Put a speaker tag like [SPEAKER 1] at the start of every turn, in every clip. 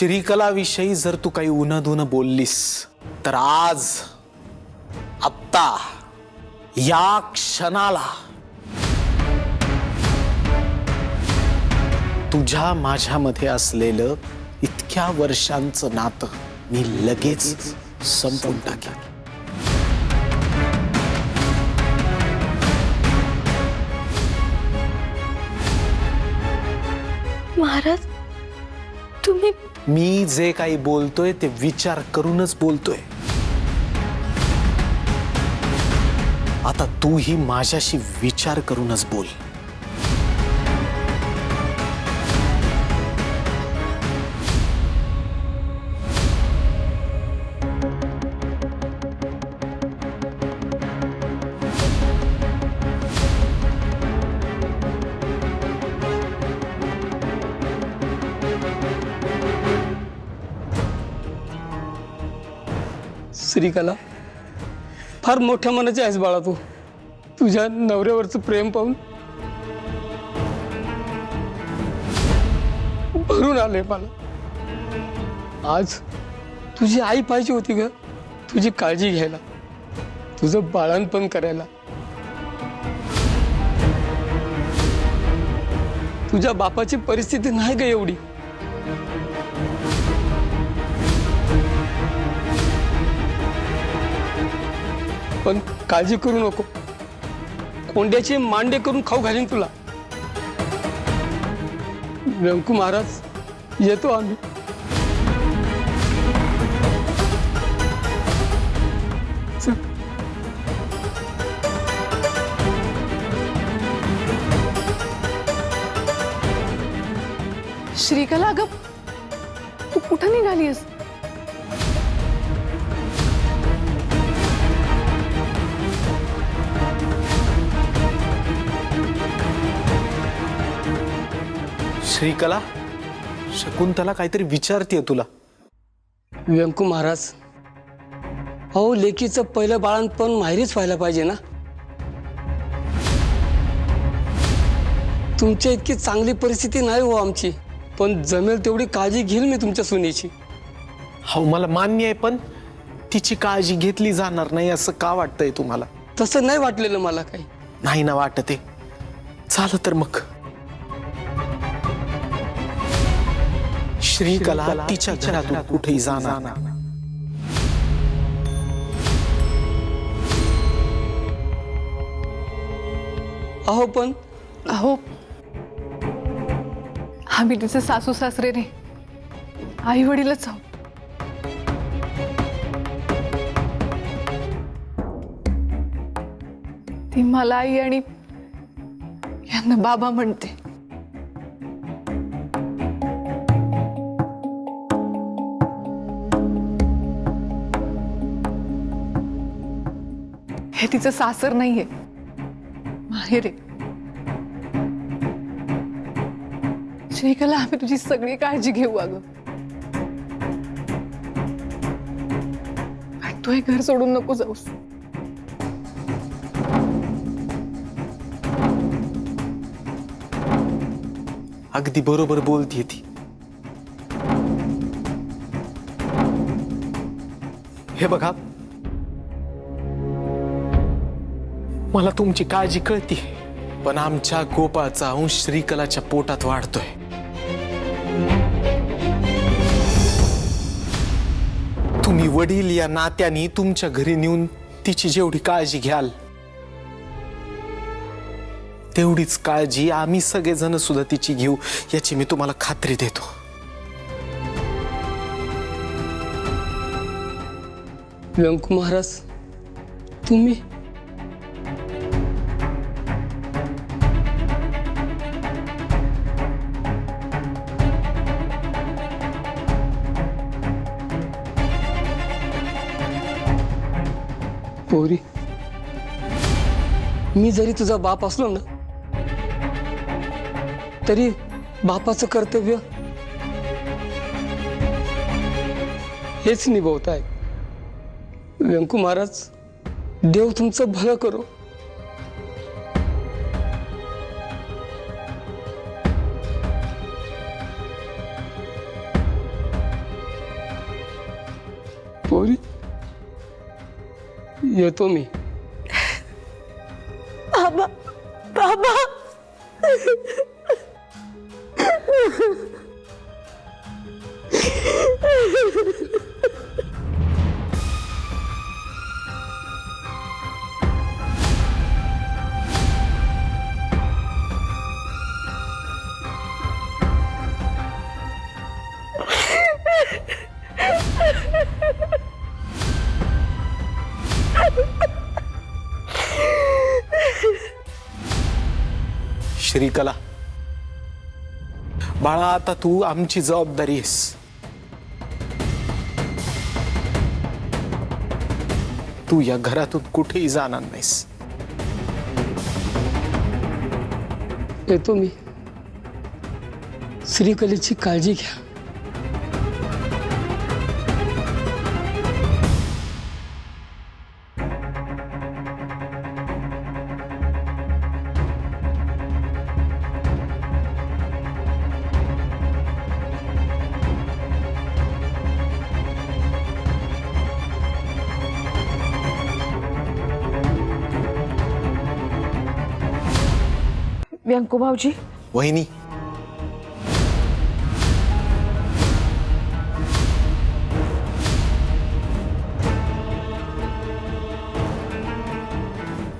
[SPEAKER 1] श्रीकलाविषयी जर तू काही उन्हं बोललीस तर आज आत्ता या क्षणाला तुझ्या माझ्यामध्ये असलेलं इतक्या वर्षांचं नातं मी लगेच संपवून टाकेन।
[SPEAKER 2] महाराज तुम्ही
[SPEAKER 1] मी जे काही बोलतोय ते विचार करूनच बोलतोय। आता तूही माझ्याशी विचार करूनच बोल।
[SPEAKER 3] श्रीकला, फार मोठ्या मनाची आहेस बाळा तू। तुझ्या नवऱ्यावरचं प्रेम पाहून भरून आले मला। आज तुझी आई पाहिजे होती ग, तुझी काळजी घ्यायला, तुझं बाळणपण करायला। तुझ्या बापाची परिस्थिती नाही ग एवढी। पण काळजी करू नको, कोंड्याचे मांडे करून खाऊ घालीन तुला। व्यंकू महाराज, येतो आम्ही। चल।
[SPEAKER 2] श्रीकला, अगं तू कुठं निघालीस?
[SPEAKER 1] श्रीकला, शकुंतला काहीतरी विचारतीये तुला।
[SPEAKER 3] व्यंकू महाराज, अहो लेकीचं पहिलं बाळणपण माहेरीच व्हायला पाहिजे ना। तुमच्या इतकी चांगली परिस्थिती नाही हो आमची, पण जमेल तेवढी काळजी घेईल मी तुमच्या सुनेची।
[SPEAKER 1] हो, मला मान्य आहे, पण तिची काळजी घेतली जाणार नाही असं का वाटतंय तुम्हाला?
[SPEAKER 3] तसं नाही वाटलेलं मला काही।
[SPEAKER 1] नाही ना वाटते? चाल तर मग। श्रीकला तिच्या घरातून कुठेही जाणार नाही।
[SPEAKER 3] अहो पण
[SPEAKER 2] अहो, आम्ही तिचे सासू सासरे रे, आई वडीलच आहोत। ती मला आई आणि यांना बाबा म्हणते। हे तिचं सासर नाहीये, माहेर आहे। श्रीकला, आम्ही तुझी सगळी काळजी घेऊ अगं, पण तू हे घर सोडून नको जाऊस।
[SPEAKER 1] अगदी बरोबर बोलतीये ती। हे बघा, मला तुमची काळजी कळती, पण आमच्या गोपाळचा अंश श्रीकलाच्या पोटात वाढतोय। तुम्ही वडील या नात्याने तुमच्या घरी नेऊन तिची जेवढी काळजी घ्याल, तेवढीच काळजी आम्ही सगळेजण सुद्धा तिची घेऊ, याची मी तुम्हाला खात्री देतो।
[SPEAKER 3] व्यंकू महाराज, तुम्ही पोरी, मी जरी तुझा बाप असलो ना, तरी बापाचं कर्तव्य हेच निभवताय। व्यंकू महाराज, देव तुमचं भलं करो। पोरी येतो मी.
[SPEAKER 4] बाबा बाबा
[SPEAKER 1] श्रीकला, बाळा आता तू आमची जबाबदारी आहेस. तू या घरातून कुठेही जाणार नाहीस.
[SPEAKER 3] येतो मी. श्रीकलेची काळजी घ्या.
[SPEAKER 4] व्यंकू भाऊजी,
[SPEAKER 1] वहिनी,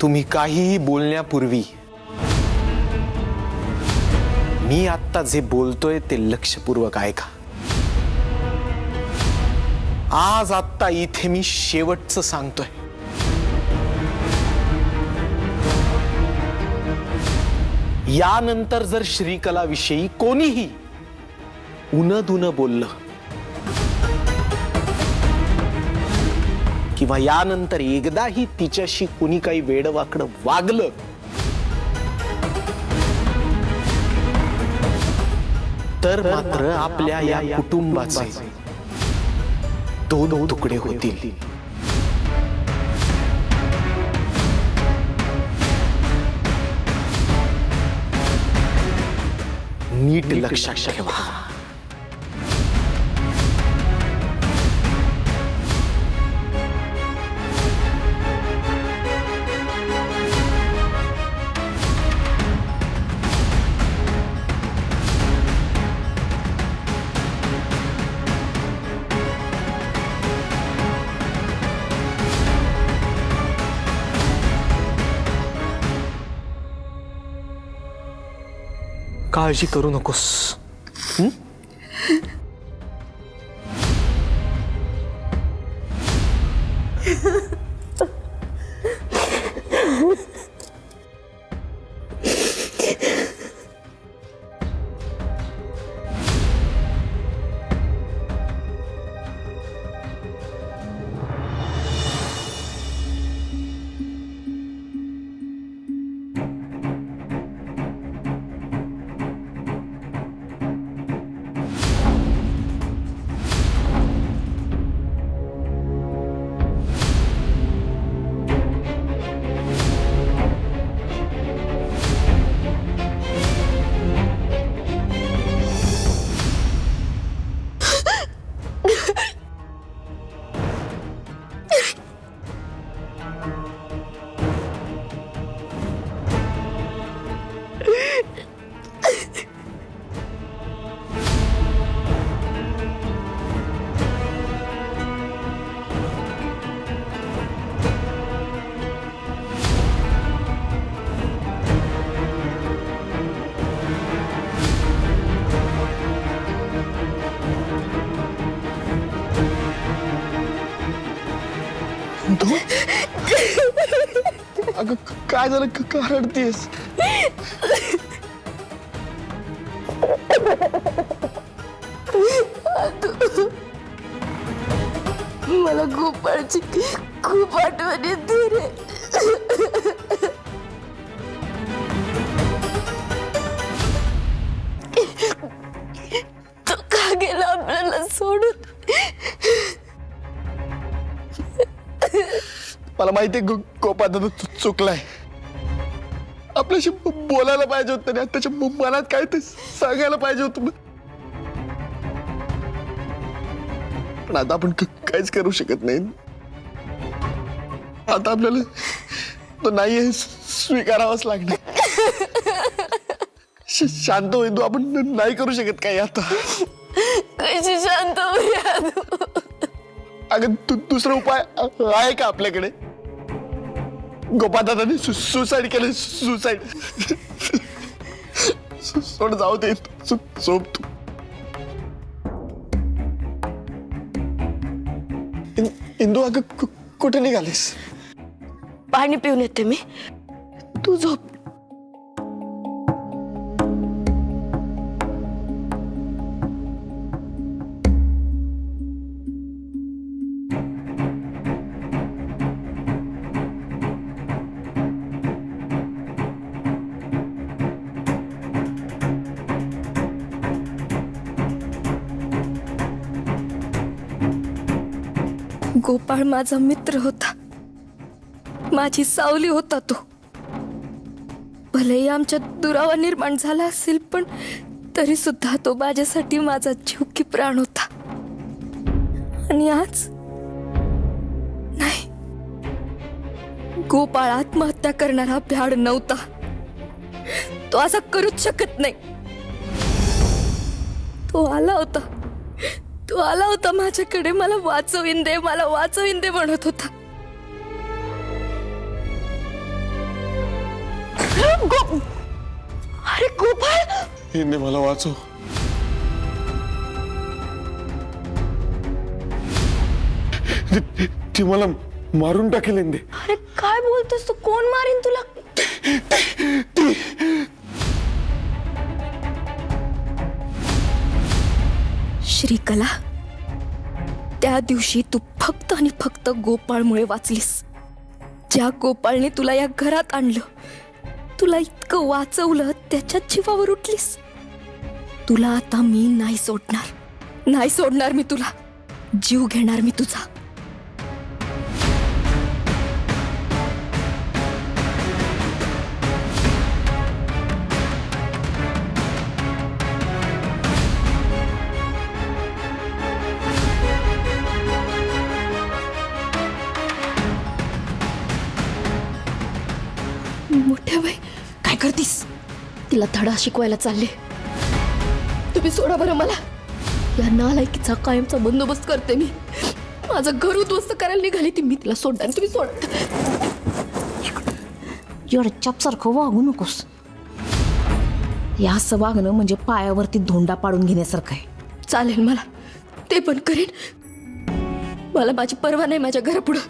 [SPEAKER 1] तुम्ही काहीही बोलण्यापूर्वी मी आत्ता जे बोलतोय ते लक्षपूर्वक ऐका. आज आत्ता इथे मी शेवटचं सांगतोय. यानंतर जर श्रीकलाविषयी कोणीही उनदुन बोललं किंवा यानंतर एकदाही तिच्याशी कुणी काही वेडवाकडं वागलं तर मात्र आपल्या या कुटुंबाचे दोन तुकडे होतील. नीट लक्षात ठेवा. काळजी करू नकोस.
[SPEAKER 3] अगं काय झालं? का रडतेस?
[SPEAKER 4] मला गोपाळची खूप आठवण येते रे. तो का गेला आपल्याला सोडून?
[SPEAKER 3] मला माहिती गोपा दादा चुकलाय. आपल्याशी बोलायला पाहिजे होतं ना, त्याच्या मनात काय ते सांगायला पाहिजे होतं.
[SPEAKER 5] पण आता आपण काहीच करू शकत नाही. आता आपल्याला तो नाहीये स्वीकारावाच लागणार. शांत होईल तू. आपण नाही करू शकत काही आता.
[SPEAKER 4] कशी शांत होऊया तू?
[SPEAKER 5] अगं दुसरा उपाय आहे का आपल्याकडे? गोपाळ दादाने सुसाईड केलं. सुसाईड सोड जाऊ दे. झोप तू. इंदू अगं कुठे निघालीस?
[SPEAKER 4] पाणी पिऊन येते मी, तू झोप. गोपाळ माझा मित्र होता, माझी सावली होता तो. भलेही आमच्यात दुरावा निर्माण झाला असेल, पण तरी सुद्धा तो माझ्यासाठी माझा जीव की प्राण होता. आणि आज नाही, गोपाळ आत्महत्या करणारा भ्याड नव्हता. तो असा करूच शकत नाही. तो आला होता माझ्याकडे. मला वाचवीन दे, मला वाचवीन दे म्हणत होता. अरे गोपाळ,
[SPEAKER 5] हिने मला वाचव. ती मला मारून टाकेल इंदे.
[SPEAKER 4] अरे काय बोलतोस तू? कोण मारीन तुला? श्रीकला, त्या दिवशी तू फक्त आणि फक्त गोपाळमुळे वाचलीस. ज्या गोपाळने तुला या घरात आणलं, तुला इतकं वाचवलं, त्याच्या जीवावर उठलीस. तुला आता मी नाही सोडणार मी तुला. जीव घेणार मी तुझा. मोठ्या बाई, काय करतीस? तिला धडा शिकवायला चालले. तुम्ही सोडा बरं मला. या नालायकीचा कायमचा बंदोबस्त करते मी. माझं घर उद्ध्वस्त करायला निघाली ती. मी तिला सोडणार, तुम्ही सोडा.
[SPEAKER 6] एवढं चपसारखं वागू नकोस. या असं वागणं म्हणजे पायावरती धोंडा पाडून घेण्यासारखं आहे.
[SPEAKER 4] चालेल, मला ते पण करेन. मला माझी पर्वा नाही माझ्या घरापुढं.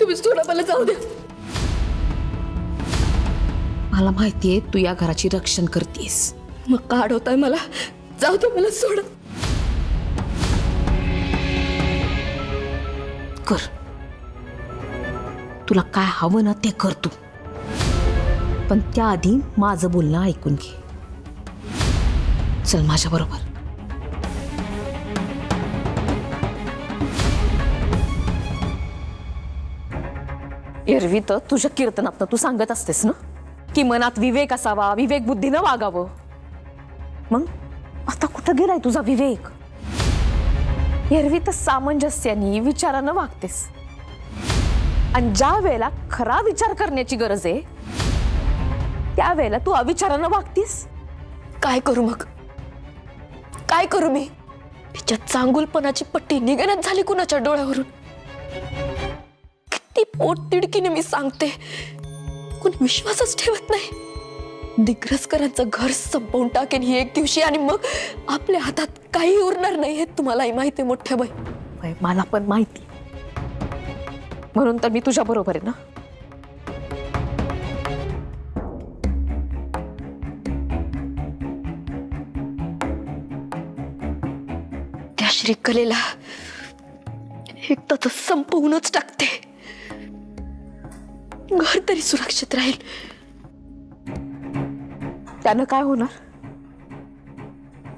[SPEAKER 4] तुम्ही सोडा मला, जाऊ द्या.
[SPEAKER 6] मला माहितीये तू या घराची रक्षण करतेस.
[SPEAKER 4] मग का अडवताय मला? जाऊ दे, मला सोडा.
[SPEAKER 6] कर, तुला काय हवं ना ते कर तू. पण त्याआधी माझं बोलणं ऐकून घे. चल माझ्या बरोबर. एरवी तर तुझ्या कीर्तनात तू सांगत असतेस ना की मनात विवेक असावा, विवेक बुद्धीनं वागावं. मग आता कुठं गेलाय तुझा विवेक? एरवी तर सामंजस्याने विचारानं वागतेस, आणि ज्या वेळेला खरा विचार करण्याची गरज आहे त्यावेळेला तू अविचारानं वागतीस.
[SPEAKER 4] काय करू मग? काय करू मी? तिच्या चांगुलपणाची पट्टी निघणच झाली कुणाच्या डोळ्यावरून. किती पोटतिडकीने मी सांगते, कोणी विश्वासच ठेवत नाही. दिग्रसकरांचं घर संपवून टाकेन ही एक दिवशी, आणि मग आपल्या हातात काही उरणार नाही. हे तुम्हालाही माहिती आहे मोठ्या बाई.
[SPEAKER 6] मला पण माहिती, म्हणून तर मी तुझ्या बरोबर आहे ना.
[SPEAKER 4] त्या श्रीकलेला एकदा तर संपवूनच टाकते. घर तरी सुरक्षित राहील.
[SPEAKER 6] त्यानं काय होणार,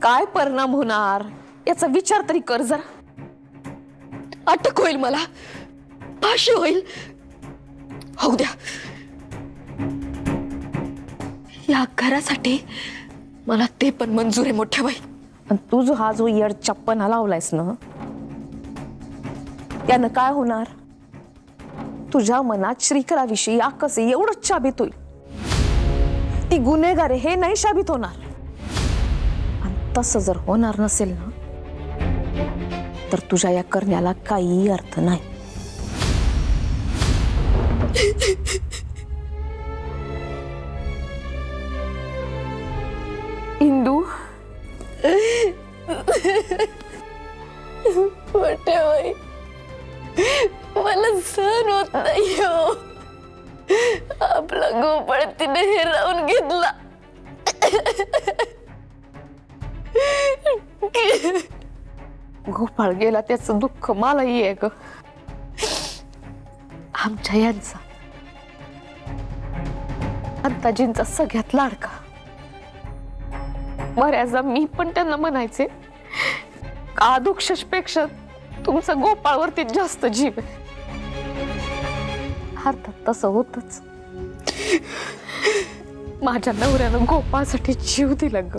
[SPEAKER 6] काय परिणाम होणार याचा विचार तरी कर जरा.
[SPEAKER 4] अटक होईल, मला फाशी होईल. होऊ द्या. या घरासाठी मला ते पण मंजूर आहे मोठ्या बाई.
[SPEAKER 6] तू जो हा येड चप्पना लावलायस ना, यानं काय होणार? तुझ्या मनात श्रीकलाविषयी आकसे एवढंच शाबित होईल. ती गुन्हेगार आहे हे नाही शाबित होणार. आणि तसं जर होणार नसेल ना तर तुझ्या या करण्याला काही अर्थ नाही. इंदू,
[SPEAKER 2] मोठ्याबाई, मला सहन होत नाही हो. आपला गोपाळ तिने हिरावून घेतला.
[SPEAKER 6] गोपाळ गेला त्याचं दुःख मलाही आहे ग. आमच्या यांचा अंताजींचा सगळ्यात लाडका. बऱ्याचदा मी पण त्यांना म्हणायचे का दुःखपेक्षा तुमचा गोपाळवरती जास्त जीव आहे. अर्थात तसं होतच. माझ्या नवऱ्यानं गोपाळसाठी जीव दिला ग.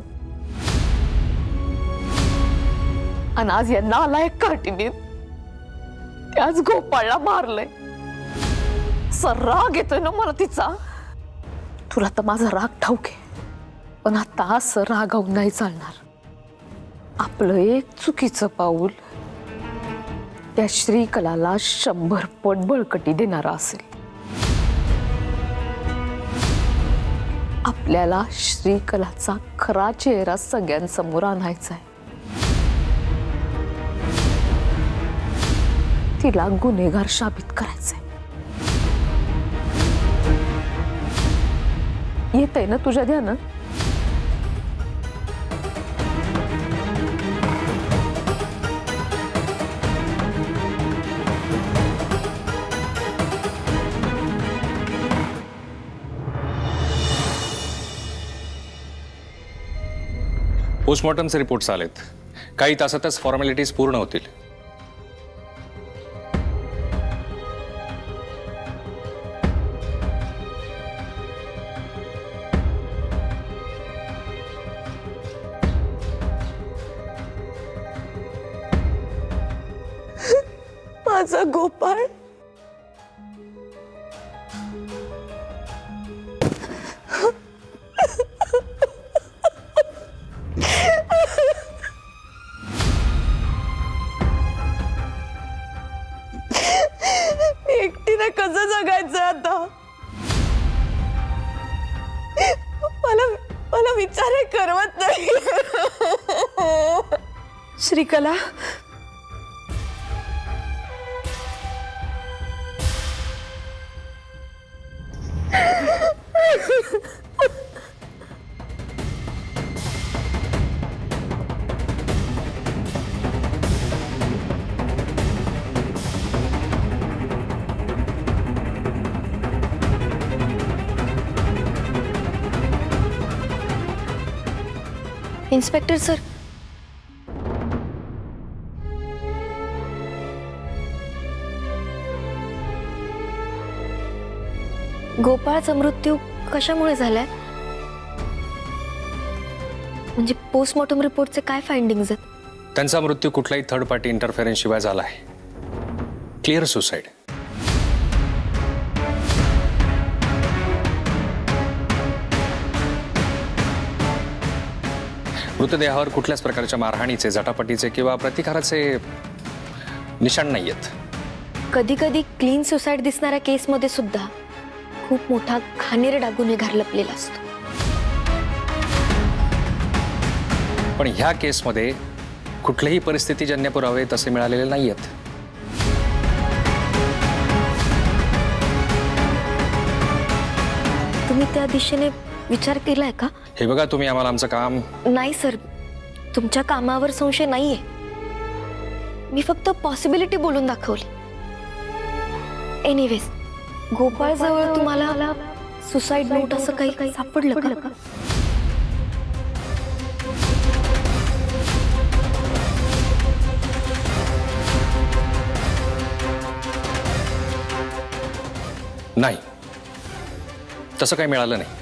[SPEAKER 6] आणि आज या नालायक कार्टीने त्याच गोपाळला मारलंय. राग येतोय ना मला तिचा. तुला तर माझा राग ठाऊक आहे, पण आता असं रागावून नाही चालणार. आपलं एक चुकीचं पाऊल त्या श्रीकलाला 100 पट बळकटी देणारा असेल. आपल्याला श्रीकलाचा खरा चेहरा सगळ्यांसमोर आणायचा आहे. तिला गुन्हेगार शाबित करायचंय. येतंय ना तुझ्या ध्यानात?
[SPEAKER 7] पोस्टमॉर्टमचे रिपोर्ट्स आलेत. काही तासातच फॉर्मॅलिटीज पूर्ण होतील.
[SPEAKER 2] माझा गोपाळ एकटीने कसं जगायचं आता? मला विचार करवत नाही. श्रीकला,
[SPEAKER 4] इन्स्पेक्टर सर, गोपाळचा मृत्यू कशामुळे झालाय? म्हणजे पोस्टमॉर्टम रिपोर्टचे काय फाइंडिंग्स आहेत?
[SPEAKER 7] त्यांचा मृत्यू कुठलाही थर्ड पार्टी इंटरफेरन्स शिवाय झाला आहे. Clear suicide. मृतदेहावर कुठल्याच प्रकारच्या मारहाणीचे, झटापटीचे किंवा प्रतिकाराचे निशाण नाहीयेत.
[SPEAKER 4] कधी कधी क्लीन सुसाईड दिसणाऱ्या केसमध्ये सुद्धा खूप मोठा घाणेरडा गुन्हेगार लपलेला असतो.
[SPEAKER 7] पण ह्या केसमध्ये कुठलेही परिस्थितीजन्य पुरावे तसे मिळालेले नाहीयेत.
[SPEAKER 4] तुम्ही त्या दिशेने विचार केलाय का?
[SPEAKER 7] हे बघा, तुम्ही आम्हाला आमचं काम.
[SPEAKER 4] नाही सर, तुमच्या कामावर संशय नाहीये. मी फक्त पॉसिबिलिटी बोलून दाखवली. एनिवेज, गोपाळ जवळ तुम्हाला सुसाईड नोट असं काही सापडलं का?
[SPEAKER 7] नाही, तसं काही मिळालं नाही.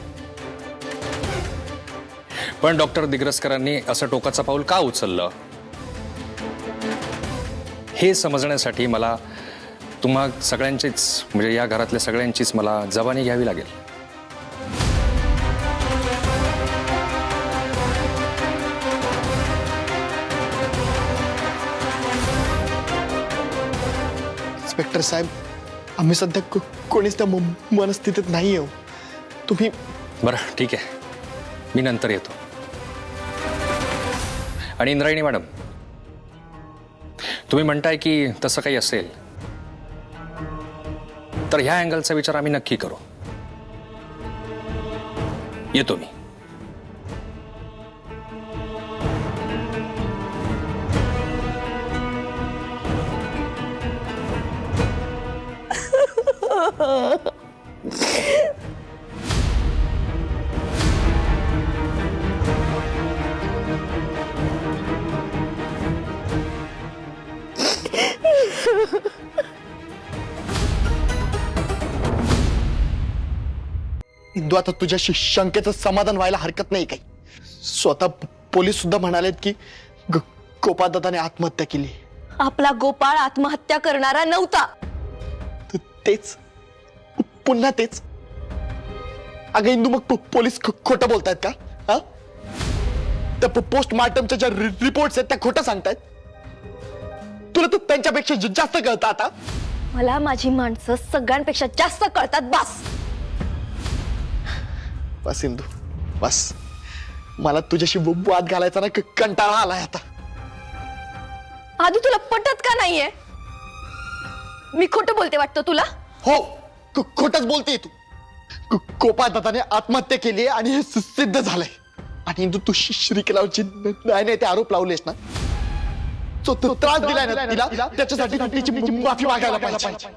[SPEAKER 7] पण डॉक्टर दिग्रसकरांनी असं टोकाचं पाऊल का उचललं हे समजण्यासाठी मला तुम्हा सगळ्यांचीच म्हणजे या घरातल्या सगळ्यांचीच मला जबानी घ्यावी लागेल.
[SPEAKER 5] इन्स्पेक्टर साहेब, आम्ही सध्या कोणीच त्या मनस्थितीत नाही आहो. तुम्ही
[SPEAKER 7] बरं ठीक आहे, मी नंतर येतो. आणि इंद्रायणी मॅडम, तुम्ही म्हणताय की तसं काही असेल तर ह्या अँगलचा विचार आम्ही नक्की करू. येतो मी.
[SPEAKER 5] इंदू, आता तुझ्या शंकेचं समाधान व्हायला हरकत नाही काही. स्वतः पोलीस सुद्धा म्हणालेत की गोपाळ दादाने आत्महत्या केली.
[SPEAKER 4] आपला गोपाळ आत्महत्या करणारा नव्हता.
[SPEAKER 5] तेच, पुन्हा तेच. अगं इंदू, मग पोलीस खोटं बोलतायत का? हा, त्या पोस्टमार्टमच्या ज्या रिपोर्ट्स आहेत त्या खोटं सांगतायत. तुला तर त्यांच्यापेक्षा जास्त कळतं आता.
[SPEAKER 4] मला माझी माणसं सगळ्यांपेक्षा जास्त कळतात. बस
[SPEAKER 5] बस इंदू, बस. मला तुझ्याशी वाद घालायचा ना कंटाळा आलाय आता.
[SPEAKER 4] आधी तुला पटत का नाहीये? मी खोटं बोलते वाटतं तुला?
[SPEAKER 5] हो, खोटच बोलतेय तू. गोपाळ दादाने आत्महत्या केली आहे आणि हे सिद्ध झालंय. आणि इंदू, तू श्रीकलावरची नाही ते आरोप लावलेस ना, तो त्रास दिलाय ना तिला, त्याच्यासाठी तिची माफी मागायला पाहिजे.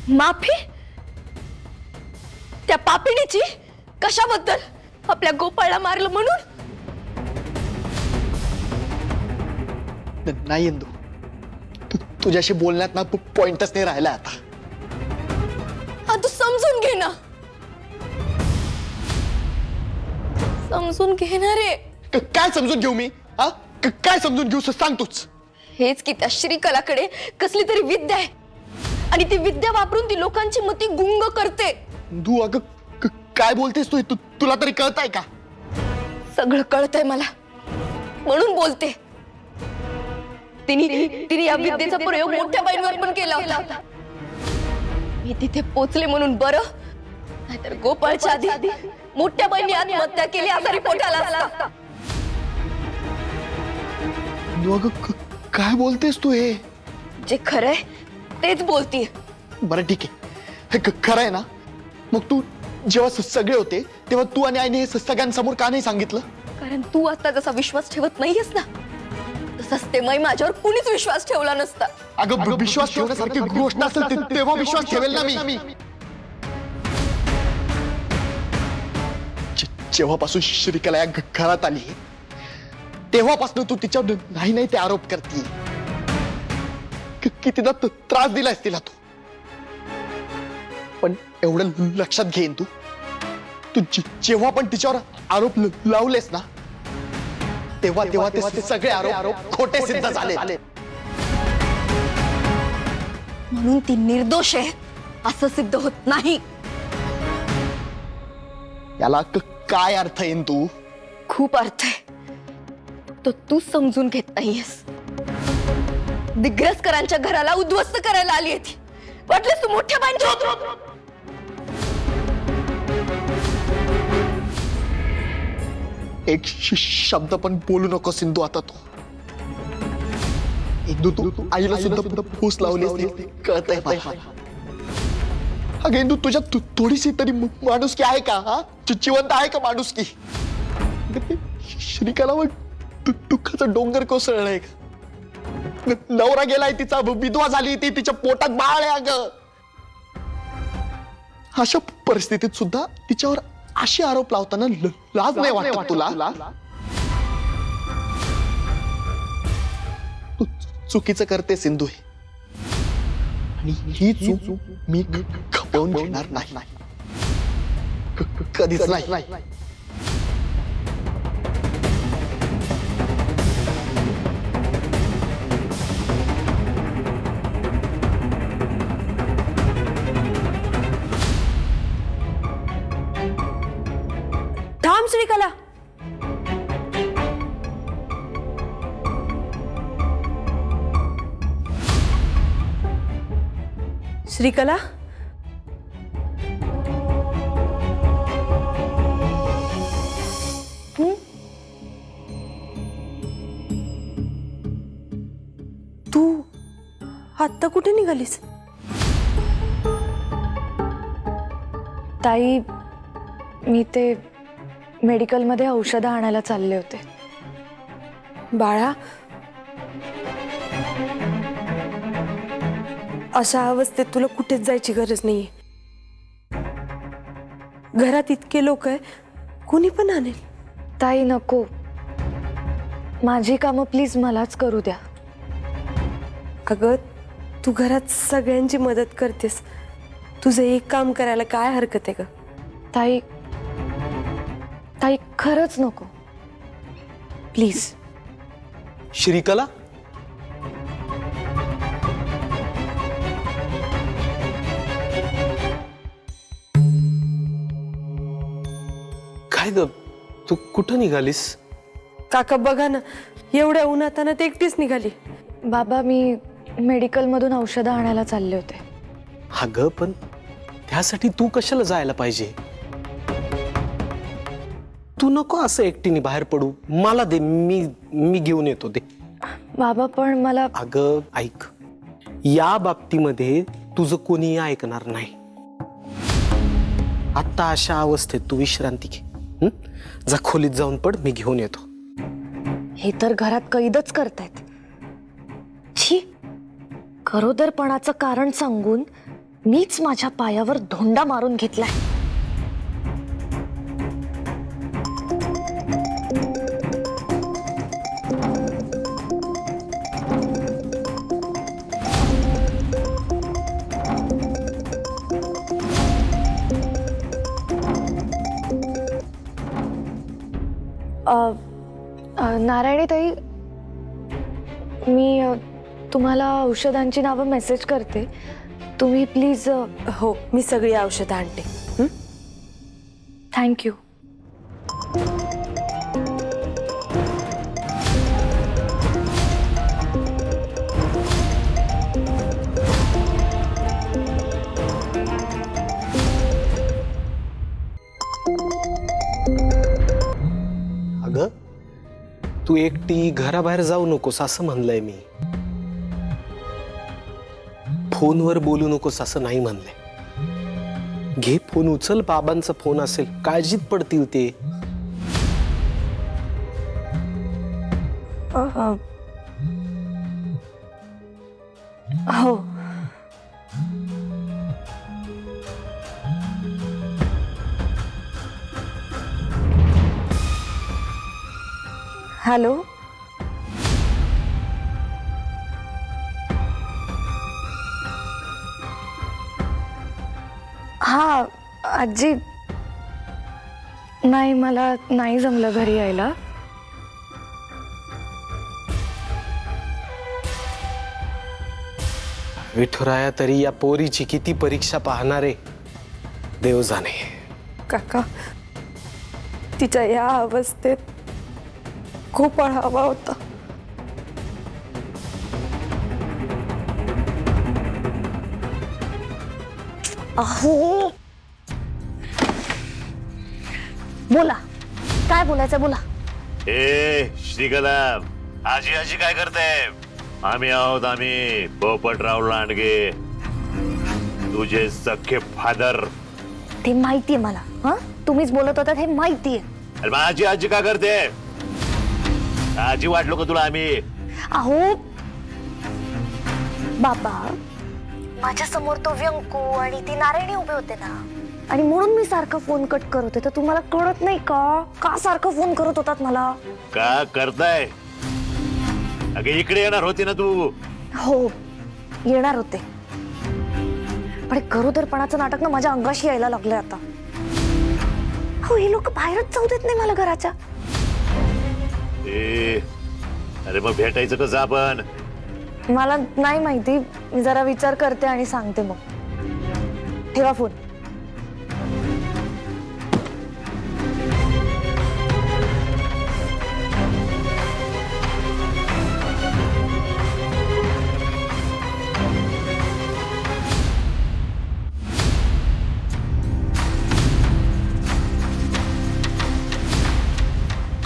[SPEAKER 4] माफी? त्या पापिणीची? कशाबद्दल? आपल्या गोपाळला मारलं म्हणून?
[SPEAKER 5] नाही इंदू, तुझ्याशी बोलण्यात ना पॉइंटच नाही राहिला आता.
[SPEAKER 4] तू समजून घे ना. समजून घे ना रे.
[SPEAKER 5] काय समजून घेऊ मी? हा, काय समजून घेऊ सांग तूच.
[SPEAKER 4] हेच की त्या श्रीकलाकडे कसली तरी विद्या आहे आणि ती विद्या वापरून ती लोकांची मती गुंग करते.
[SPEAKER 5] तू अगं काय बोलतेस तू? तुला तरी कळतंय का?
[SPEAKER 4] सगळं कळतंय मला, म्हणून बोलते. तिने या विद्येचा प्रयोग मोठ्या बाईंवर पण केला होता. मी तिथे पोचले म्हणून बरं, नाहीतर गोपाळच्या आधी मोठ्या बाईंनी आत्महत्या केली असा रिपोर्ट आला असता.
[SPEAKER 5] तू अगं काय बोलतेस तू? हे
[SPEAKER 4] जे खरंय तेच बोलतीये.
[SPEAKER 5] बरं ठीक आहे, हे खरं आहे ना? मग तू जेव्हा सगळे होते तेव्हा तू आणि आईने हे सगळ्यांसमोर का नाही सांगितलं?
[SPEAKER 4] कारण तू आता जसा विश्वास ठेवत नाहीयेस ना, तसंच ते मैमाच्यावर कुणीच विश्वास ठेवला नसता.
[SPEAKER 5] अगं विश्वास ठेवण्यासारखी गोष्ट असेल तेव्हा विश्वास ठेवेल ना मी. जेव्हापासून श्रीकला या घरात आली तेव्हापासून तू तिच्यावर नाही ते आरोप करते. कितीदा त्रास दिलायस तिला तू. पण एवढं लक्षात घेईन तू जेव्हा पण तिच्यावर आरोप लावलेस ना, तेव्हा ते सगळे आरोप खोटे सिद्ध झाले.
[SPEAKER 4] म्हणून ती निर्दोष आहे असं सिद्ध होत नाही.
[SPEAKER 5] याला काय अर्थ येईन तू?
[SPEAKER 4] खूप अर्थ आहे, तो तू समजून घेत नाहीयेस. दिग्रसकरांच्या घराला उद्ध्वस्त करायला आली आहे ती. वाटलं तू मोठ्या बाईंच्या
[SPEAKER 5] एक शब्द पण बोलू नको सिंधू आता तू. इंदू, तू आईला सुद्धा फूस लावली कळतंय मला. अगं इंदू, तुझ्यात थोडीशी तरी माणुसकी आहे का? हा, जिवंत आहे का माणुसकी? श्रीकलावर दुःखाचा डोंगर कोसळलाय का? नवरा गेलाय तिचा, विधवा झाली ती, तिच्या पोटात बाळ आहे. अगं अशा परिस्थितीत सुद्धा तिच्यावर असे आरोप लावताना लाज नाही वाटत तुला? तू चुकीचं करते सिंधू हे, आणि ही चूक मी खपवून घेणार नाही, कधीच नाही.
[SPEAKER 4] श्रीकला.
[SPEAKER 8] श्रीकला, तू आत्ता कुठे निघालीस?
[SPEAKER 2] ताई, मी ते मेडिकलमध्ये औषधं आणायला चालले होते.
[SPEAKER 8] बाळा, अशा अवस्थेत तुला कुठेच जायची गरज नाहीये. घरात इतके लोक आहे, कोणी पण आणेल.
[SPEAKER 2] ताई नको, माझी कामं प्लीज मलाच करू द्या.
[SPEAKER 8] अगं, तू घरात सगळ्यांची मदत करतेस, तुझं एक काम करायला काय हरकत आहे ग?
[SPEAKER 2] ताई, ताई खरंच नको, प्लीज.
[SPEAKER 1] श्रीकला, काय ग, तू कुठं निघालीस?
[SPEAKER 8] काका बघा ना, एवढ्या उन्हाताना ते एकटीच निघाली.
[SPEAKER 2] बाबा, मी मेडिकलमधून औषधं आणायला चालले होते.
[SPEAKER 1] अगं, पण त्यासाठी तू कशाला जायला पाहिजे? तू नको असं एकटीने बाहेर पडू. मला दे, मी घेऊन येतो दे.
[SPEAKER 2] बाबा, पण मला
[SPEAKER 1] अगं ऐक, या बाबतीमध्ये तुझं कोणीही ऐकणार नाही. आता अशा अवस्थेत तू विश्रांती घे. जा खोलीत जाऊन पड, मी घेऊन येतो.
[SPEAKER 2] हे तर घरात कैदच करतायत. छी, गरोदरपणाचं कारण सांगून मीच माझ्या पायावर धोंडा मारून घेतलाय. नारायणी ताई, मी तुम्हाला औषधांची नावं मेसेज करते. तुम्ही प्लीज.
[SPEAKER 8] हो, मी सगळी औषधं आणते.
[SPEAKER 2] थँक्यू.
[SPEAKER 1] अगं, तू एकटी घराबाहेर जाऊ नकोस असं म्हणलंय मी. फोनवर बोलू नकोस असं नाही म्हणलंय. घे फोन, उचल. बाबांचा फोन असेल, काळजीत पडतील ते.
[SPEAKER 2] हो. हॅलो. हा आजी, नाही, मला नाही जमलं घरी यायला.
[SPEAKER 1] विठुराया, तरी या पोरीची किती परीक्षा पाहणारे देव जाणे.
[SPEAKER 8] काका, तिच्या या अवस्थेत खूप हवा होता.
[SPEAKER 4] अहो, बोला, काय बोलायचं बोला.
[SPEAKER 9] ए श्रीकला, आजी आजी काय करते? आम्ही आहोत, आम्ही पोपटराव लांडगे, तुझे सख्खे फादर.
[SPEAKER 4] ते माहितीये मला. हा, तुम्हीच बोलत होता, हे माहितीये.
[SPEAKER 9] अरे मग आजी आजी काय करते? आजी वाटलो का तुला आम्ही?
[SPEAKER 4] अहो बाबा, माझ्या समोर तो व्यंकू आणि ती नारायणी उभे होते ना, आणि म्हणून मी सारखं फोन कट करत होते. तर तुम्हाला कळत नाही का सारखं फोन करत होतात मला?
[SPEAKER 9] का करताय? अगे इकडे येणार होती ना तू.
[SPEAKER 4] हो, येणार होते, पण गरोदरपणाचं नाटक ना माझ्या अंगाशी यायला लागलंय आता. हो, हे लोक बाहेरच जाऊ देत नाही मला घराच्या.
[SPEAKER 9] अरे मग भेटायचं कसं आपण?
[SPEAKER 4] मला नाही माहिती, मी जरा विचार करते आणि सांगते मग. ठेवा फोन.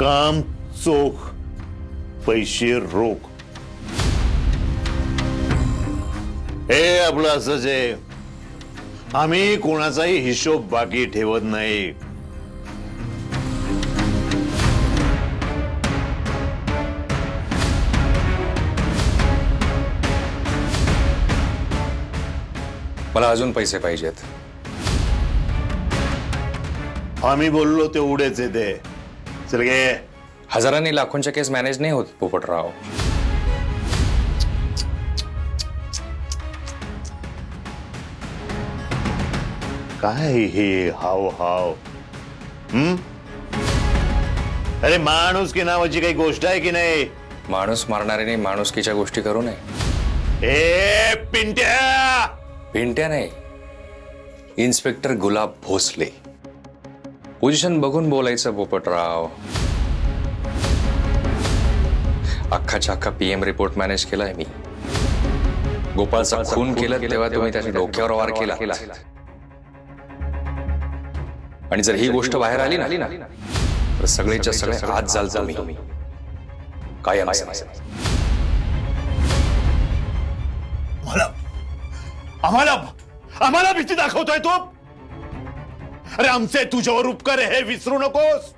[SPEAKER 9] काम चोख, पैसे रोख. हे आपलं असंच आहे. आम्ही कोणाचाही हिशोब बाकी ठेवत नाही.
[SPEAKER 7] मला अजून पैसे पाहिजेत.
[SPEAKER 9] आम्ही बोललो तेवढेच आहे ते. चल गे.
[SPEAKER 7] हजारांनी लाखोंच्या केस मॅनेज नाही होत पोपटराव.
[SPEAKER 9] काय हे हाव हाव. अरे माणूस की नावाची काही गोष्ट आहे की नाही.
[SPEAKER 7] माणूस मारणाऱ्याने माणुसकीच्या गोष्टी करू नये.
[SPEAKER 9] ए पिंट्या.
[SPEAKER 7] पिंट्या नाही, इन्स्पेक्टर गुलाब भोसले. पोझिशन बघून बोलायचं पोपटराव. अख्खाच्या अख्खा PM रिपोर्ट मॅनेज केलाय मी. गोपाळचा खून केला तेव्हा तुम्ही त्याच्या डोक्यावर वार केला. आणि जर ही गोष्ट बाहेर आली ना तर सगळेच्या सगळे हात जाल तुम्ही कायम.
[SPEAKER 9] आम्हाला भीती दाखवतोय तो. अरे आमचे तुझ्यावर उपकार हे विसरू नकोस.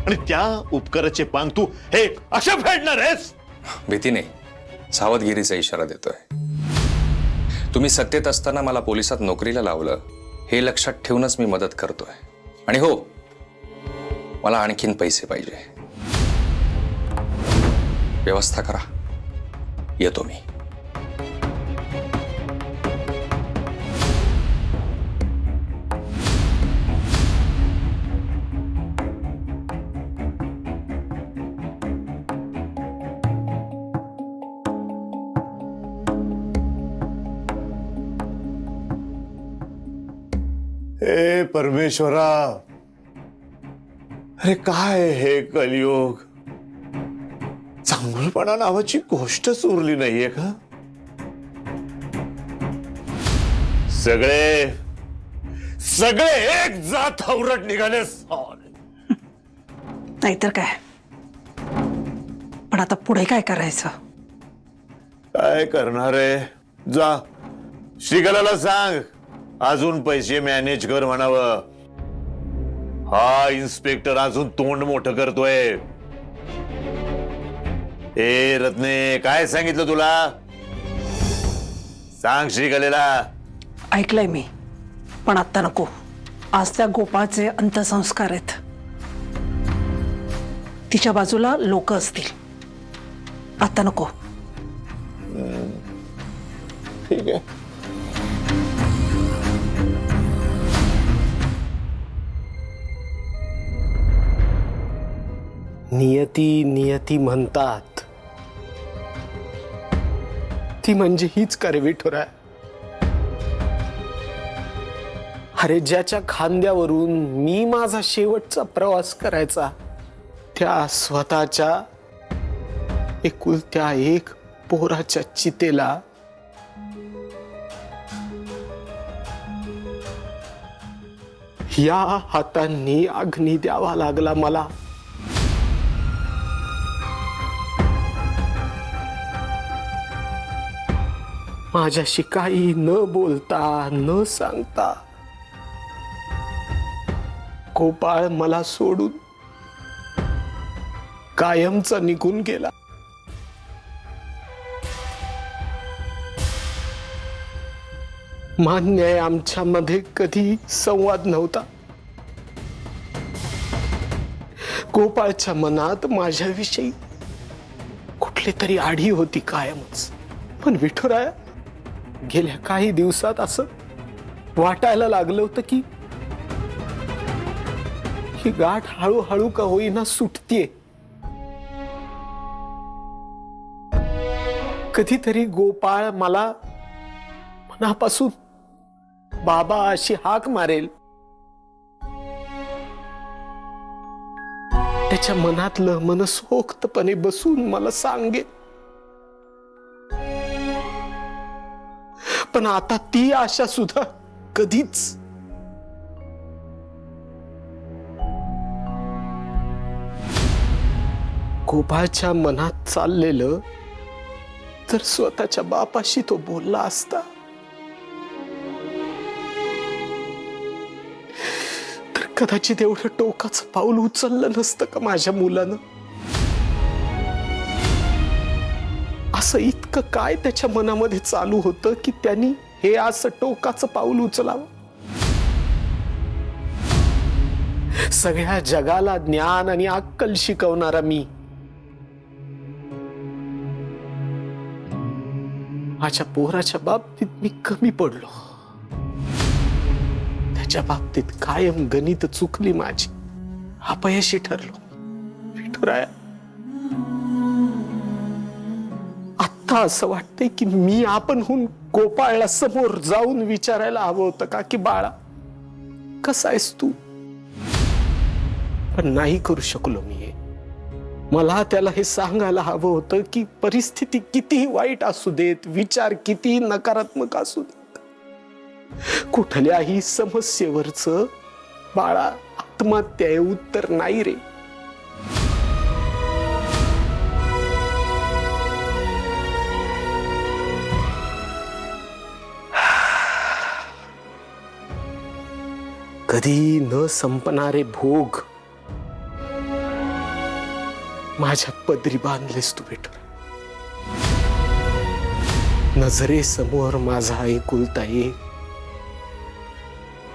[SPEAKER 9] आणि त्या उपकाराचे पांग तू हे अशा फेडणार आहेस.
[SPEAKER 7] भीती नाही, सावधगिरीचा इशारा देतोय. तुम्ही सत्तेत असताना मला पोलिसात नोकरीला लावलं हे लक्षात ठेवूनच मी मदत करतोय. आणि हो, मला आणखीन पैसे पाहिजे. व्यवस्था करा, येतो मी.
[SPEAKER 9] हे परमेश्वरा, अरे काय हे कलियुग. चांगुलपणा नावाची गोष्टच उरली नाहीये का. सगळे सगळे एक जात हवरट निघाले.
[SPEAKER 10] नाहीतर काय. पण आता पुढे काय करायचं.
[SPEAKER 9] काय करणार आहे. जा श्रीकलाला सांग अजून पैसे मॅनेज कर म्हणावं. हा इन्स्पेक्टर अजून तोंड मोठं करतोय. ए रत्ने, काय सांगितलं तुला. सांग श्रीकलेला.
[SPEAKER 10] ऐकलंय मी, पण आता नको. आज त्या गोपाळचे अंत्यसंस्कार आहेत. तिच्या बाजूला लोक असतील. आता नको.
[SPEAKER 9] ठीक आहे.
[SPEAKER 1] नियती नियती म्हणतात, ती म्हणजे हीच का रे विठुराय. अरे ज्याच्या खांद्यावरून मी माझा शेवटचा प्रवास करायचा, त्या स्वतःच्या एकुलत्या एक पोराच्या चितेला या हातांनी अग्नी द्यावा लागला मला. माझ्याशी काही न बोलता न सांगता गोपाळ मला सोडून कायमचा निघून गेला. मान्य आहे, आमच्यामध्ये कधी संवाद नव्हता. गोपाळच्या मनात माझ्याविषयी कुठली तरी आढी होती कायमच. पण विठुराया, गेल्या काही दिवसात असं वाटायला लागलं होतं की ही गाठ हळूहळू का होईना सुटतीये. कधीतरी गोपाळ मला मनापासून बाबा अशी हाक मारेल. त्याच्या मनातलं मनसोक्तपणे बसून मला सांगेल. पण आता ती आशा सुद्धा कधीच. गोपाळच्या मनात चाललेलं तर स्वतःच्या बापाशी तो बोलला असता तर कदाचित एवढं टोकाचं पाऊल उचललं नसतं का माझ्या मुलानं. असं इतकं काय त्याच्या मनामध्ये चालू होतं की त्यांनी हे असं टोकाचं पाऊल उचलावं. सगळ्या जगाला ज्ञान आणि अक्कल शिकवणारा मी माझ्या पोराच्या बाबतीत मी कमी पडलो. त्याच्या बाबतीत कायम गणित चुकली माझी, अपयशी ठरलो. विठुराया, आता असं वाटतंय की मी आपणहून गोपाळला समोर जाऊन विचारायला हवं होतं का की बाळा कसा आहेस तू, पण नाही करू शकलो मी हे. मला त्याला हे सांगायला हवं होतं की परिस्थिती कितीही वाईट असू देत, विचार कितीही नकारात्मक असू देत, कुठल्याही समस्येवरचं बाळा आत्महत्या हे उत्तर नाही रे. कधी न संपणारे भोग माझ्या पदरी बांधलेस तू विठुरा. नजरेसमोर माझा एकुलता एक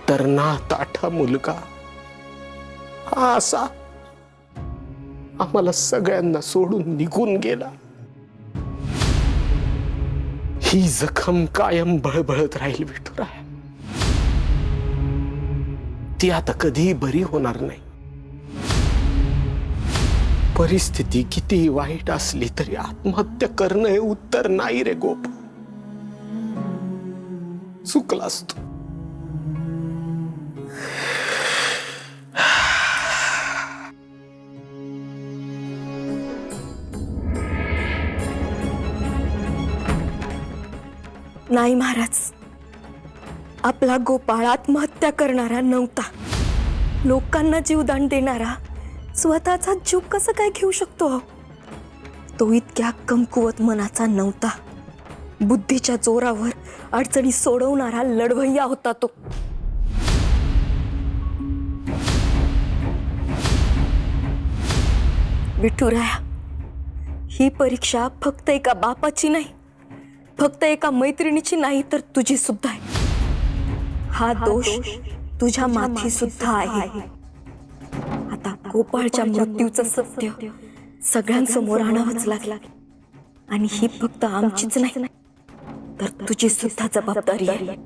[SPEAKER 1] तरणा ताठा मुलगा हा असा आम्हाला सगळ्यांना सोडून निघून गेला. ही जखम कायम बळबळत राहील विठुरा. ती आता कधीही बरी होणार नाही. परिस्थिती कितीही वाईट असली तरी आत्महत्या करणं हे उत्तर नाही रे गोप. चुकलास तू.
[SPEAKER 4] नाही महाराज, आपला गोपाळ आत्महत्या करणारा नव्हता. लोकांना जीवदान देणारा स्वतःचा जीव कसं काय घेऊ शकतो? तो इतक्या कमकुवत मनाचा नव्हता. बुद्धीच्या जोरावर अडचणी सोडवणारा लढवय्या होता तो. विठुराया, ही परीक्षा फक्त एका बापाची नाही, फक्त एका मैत्रिणीची नाही, तर तुझी सुद्धा आहे. हा दोष तुझ्या माथी सुद्धा आहे. आता गोपाळच्या मृत्यूचं सत्य सगळ्यांसमोर आणावंच लागलं. आणि ही फक्त आमचीच नाही, तर तुझी सुद्धा जबाबदारी आहे.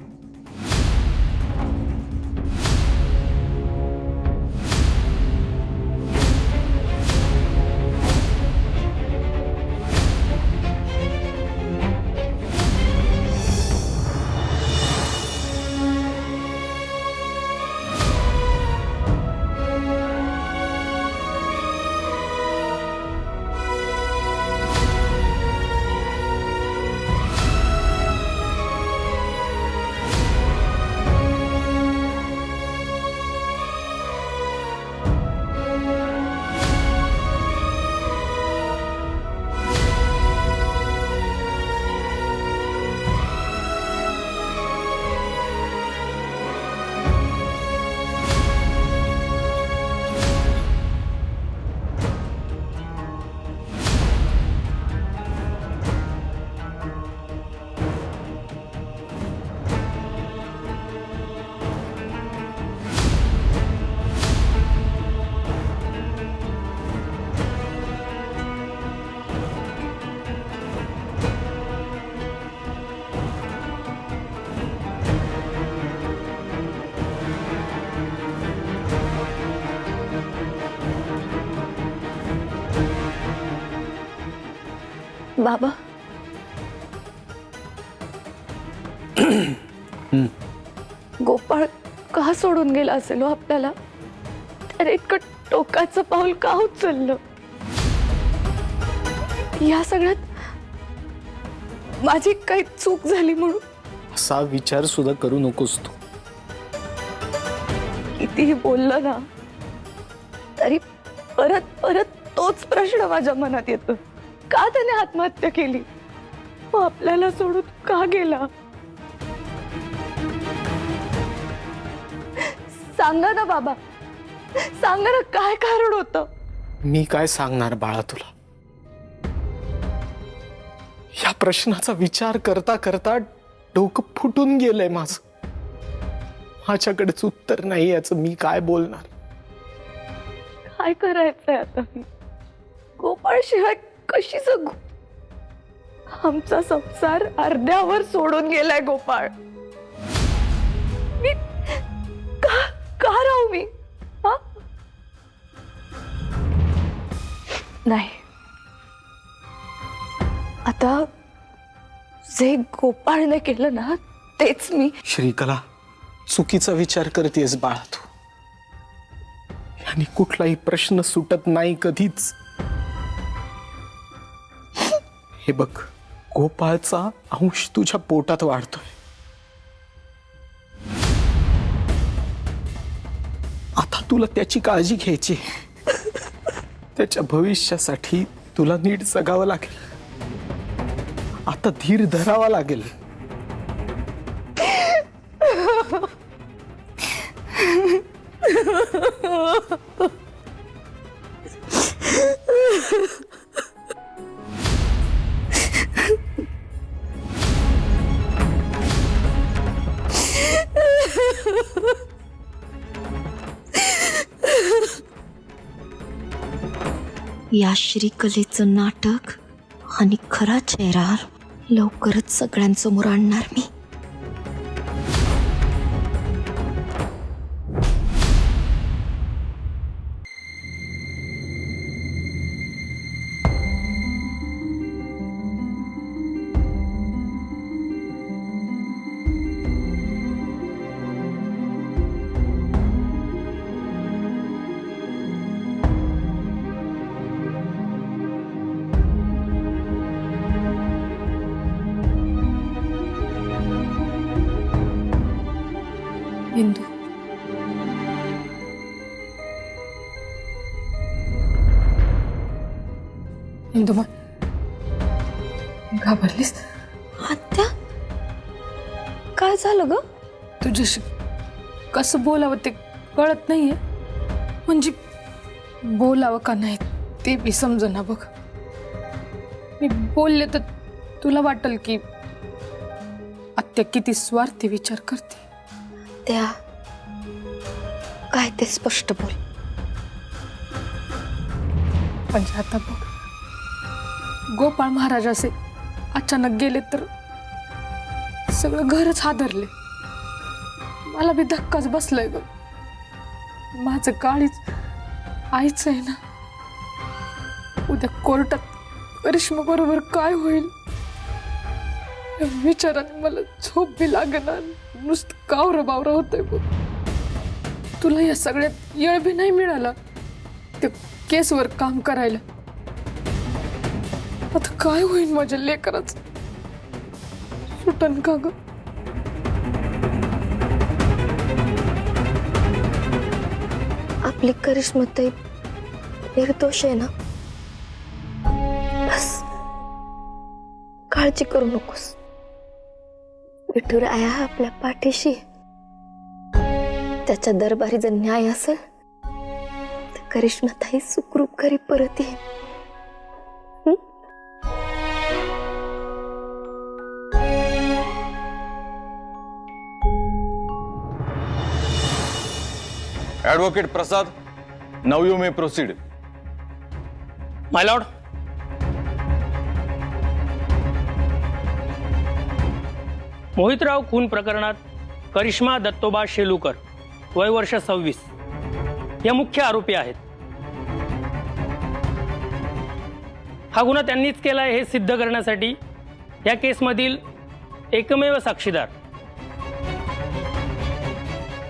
[SPEAKER 4] बाबा, गोपाळ का सोडून गेला असेल आपल्याला? त्याने इतकं टोकाचं पाऊल का उचललं? या सगळ्यात माझी काही चूक झाली म्हणून
[SPEAKER 1] असा विचार सुद्धा करू नकोस तू.
[SPEAKER 2] कितीही बोललं ना तरी परत परत तोच प्रश्न माझ्या मनात येतो, का त्याने आत्महत्या केली? मग आपल्याला सोडून का गेला? सांगा ना बाबा, सांगा ना, काय कारण होतं?
[SPEAKER 1] मी काय सांगणार बाळा तुला? या प्रश्नाचा विचार करता करता डोकं फुटून गेलंय माझं. माझ्याकडेच उत्तर नाही याचं मी काय बोलणार.
[SPEAKER 2] काय करायचंय आता मी? गोपाळ शिवाय कशी जगू? आमचा संसार अर्ध्यावर सोडून गेलाय गोपाळ. मी का राहू मी? हा? नाही, आता जे गोपाळने केलं ना तेच मी.
[SPEAKER 1] श्रीकला, चुकीचा विचार करतेस बाळा तू. आणि कुठलाही प्रश्न सुटत नाही कधीच. हे बघ, गोपाळचा अंश तुझ्या पोटात वाढतोय. आता तुला त्याची काळजी घ्यायची. त्याच्या भविष्यासाठी तुला नीट जगावं लागेल. आता धीर धरावा लागेल.
[SPEAKER 4] या श्रीकलेचं नाटक आणि खरा चेहरा लवकरच सगळ्यांसमोर आणणार मी.
[SPEAKER 6] इंदू, इंदू, मग घाबरलीस?
[SPEAKER 4] आत्या, काय झालं ग?
[SPEAKER 6] तुझ्याशी कसं बोलावं ते कळत नाहीये. म्हणजे बोलावं का नाही ते बी समजना बघ. मी बोलले तर तुला वाटेल की आत्या किती स्वार्थी विचार करते.
[SPEAKER 4] त्या काय ते स्पष्ट बोल.
[SPEAKER 6] म्हणजे आता बघ, गोपाळ महाराज असे अचानक गेले तर सगळं घरच हादरले. मला बी धक्काच बसलाय ग. माझं काळीच आईच आहे ना. उद्या कोर्टात करिश्मा बरोबर काय होईल या विचाराने मला झोप बी लागणार. नुसतं कावरं बावरं होतंय बघ. तुला या सगळ्यात येळ बी नाही मिळाला ते केसवर काम करायला. आता काय होईल माझ्या लेकराचं? सुटन का ग?
[SPEAKER 4] आपली करिश्माताई निर्दोष आहे ना. बस काळजी करू नकोस. विठुराया आपल्या पाठीशी. त्याच्या दरबारी जर न्याय असेल तर करिश्माताई सुखरूप घरी परत येईल.
[SPEAKER 11] Advocate Prasad, now you may proceed.
[SPEAKER 3] My lord, Mohitrao खून प्रकरणात करिश्मा दत्तोबा शेलूकर, वय वर्ष 26, या मुख्य आरोपी आहेत. हा गुन्हा त्यांनीच केला हे सिद्ध करण्यासाठी या केसमधील एकमेव साक्षीदार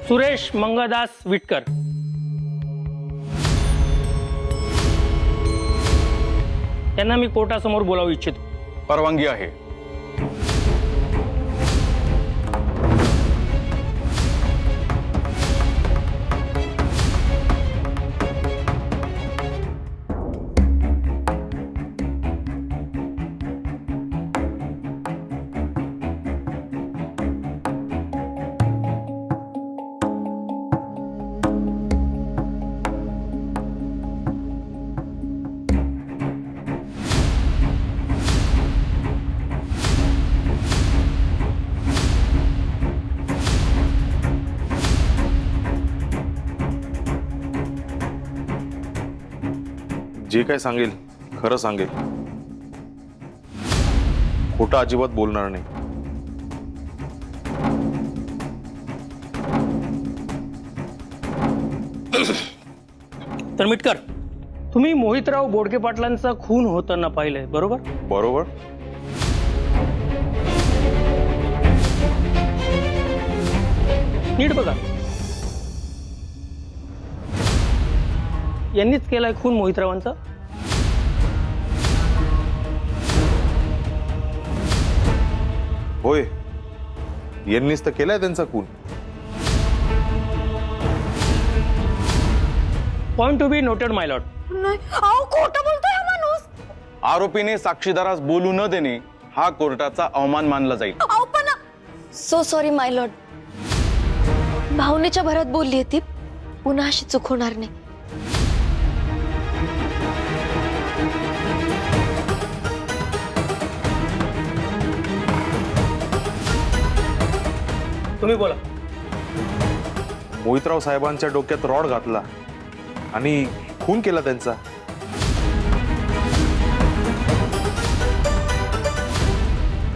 [SPEAKER 3] सुरेश मंगळदास विटकर यांना मी कोर्टासमोर बोलावू इच्छितो.
[SPEAKER 11] परवानगी आहे.
[SPEAKER 9] जे काय सांगेल खरं सांगेल, खोटं अजिबात बोलणार नाही.
[SPEAKER 3] तर मिटकर, तुम्ही मोहितराव बोडके पाटलांचा खून होताना पाहिलंय, बरोबर?
[SPEAKER 9] बरोबर.
[SPEAKER 3] नीट बघा, यांनीच केलाय खून मोहितरावांचा.
[SPEAKER 9] होय, यांनीच तर केलाय त्यांचा खून.
[SPEAKER 3] Point to be noted my Lord.
[SPEAKER 6] खोटं बोलतोय हा माणूस.
[SPEAKER 11] आरोपीने साक्षीदारास बोलू न देणे हा कोर्टाचा अवमान मानला जाईल.
[SPEAKER 4] सो सॉरी माय लॉर्ड. भावनेच्या भरात बोलली आहे ती, पुन्हा अशी चूक होणार नाही.
[SPEAKER 3] तुम्ही बोला.
[SPEAKER 9] मोहितराव साहेबांच्या डोक्यात रॉड घातला आणि खून केला त्यांचा.